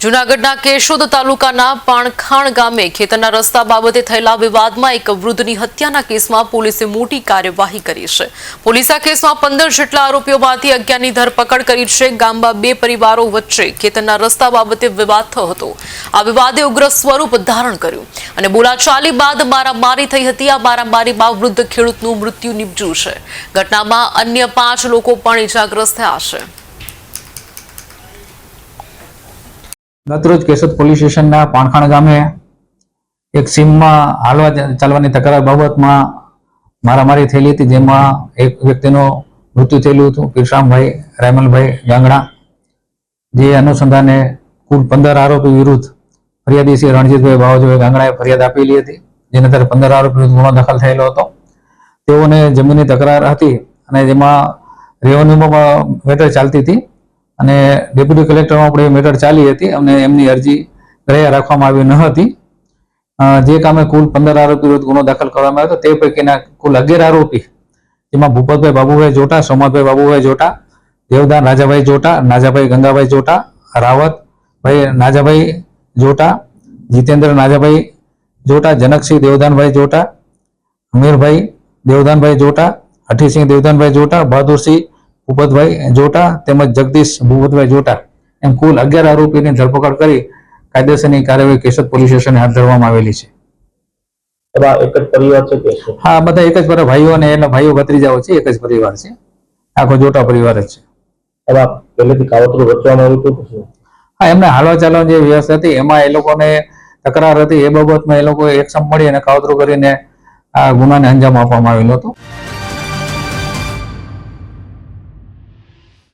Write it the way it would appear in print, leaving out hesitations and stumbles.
જૂનાગઢના કેશોદ તાલુકાના પાણખાણ ગામે ખેતરના રસ્તા બાબતે થયેલા વિવાદમાં એક વૃદ્ધની હત્યાના કેસમાં પોલીસે મોટી કાર્યવાહી કરી છે। પોલીસે આ કેસમાં 15 જેટલા આરોપીઓમાંથી 11ની ધરપકડ કરી છે। ગામમાં બે પરિવારો વચ્ચે ખેતરના રસ્તા બાબતે વિવાદ થયો હતો। આ વિવાદે ઉગ્ર સ્વરૂપ ધારણ કર્યું અને બોલાચાલી બાદ મારામારી થઈ હતી। આ મારામારીમાં વૃદ્ધ ખેડૂતનું મૃત્યુ નિપજ્યું છે। ઘટનામાં અન્ય 5 લોકો પણ ઇજાગ્રસ્ત થયા છે। ગતરોજ કેશોદ પોલીસ સ્ટેશનના પાણખાણ ગામે એક સીમમાં હાલવા ચાલવાની તકરાર બાબતમાં મારામારી થયેલી હતી, જેમાં એક વ્યક્તિનું મૃત્યુ થયેલું હતું, પીરસામભાઈ રાયમલભાઈ ગાંગડા। જે અનુસંધાને કુલ 15 આરોપી વિરુદ્ધ ફરિયાદી શ્રી રણજીતભાઈ બાવાજીભાઈ ગાંગડાએ ફરિયાદ આપેલી હતી, જેના આધારે 15 આરોપી વિરુદ્ધ ગુનો દાખલ થયેલો હતો। તેઓને જમીનની તકરાર હતી અને જેમાં રેવન્યુમાં મેટર ચાલતી હતી અને ડેપ્યુટી કલેક્ટરમાં પણ એ મેટર ચાલી હતી અને એમની અરજી ગ્રાહ્ય રાખવામાં આવી ન હતી। જે કામે કુલ 15 આરોપી વિરુદ્ધ ગુનો દાખલ કરવામાં આવ્યો હતો। તે પૈકીના કુલ 11 આરોપી, જેમાં ભૂપતભાઈ બાબુભાઈ જોટા, સોમતભાઈ બાબુભાઈ જોટા, દેવદાન રાજાભાઈ જોટા, નાજાભાઈ ગંગાભાઈ જોટા, રાવતભાઈ નાજાભાઈ જોટા, જીતેન્દ્ર નાજાભાઈ જોટા, જનકસિંહ દેવદાનભાઈ જોટા, અમીરભાઈ દેવદાનભાઈ જોટા, હઠીસિંહ દેવદાનભાઈ જોટા, બહાદુરસિંહ ભૂપતભાઈ જોટા તેમજ જગદીશ ભૂપતભાઈ જોટા એમ કુલ 11 આરોપીની ધરપકડ કરી કાયદેસરની કાર્યવાહી કેશોદ પોલીસ સ્ટેશને હાથ ધરવામાં આવેલી છે। એક જ પરિવાર છે કે શું? હા, બધા એક જ પરિવાર, ભાઈઓ અને એના ભાઈઓ ભત્રીજાઓ છે, એક જ પરિવાર છે, આખો જોટા પરિવાર જ છે। પહેલેથી કાવતરું રચવામાં આવ્યું હતું? હા, એમને હાલવા ચાલવાની જે વ્યવસ્થા હતી એમાં એ લોકોને તકરાર હતી, એ બાબતમાં એ લોકોએ એક્શન મળી અને કાવતરું કરીને આ ગુનાને અંજામ આપવામાં આવેલો હતો।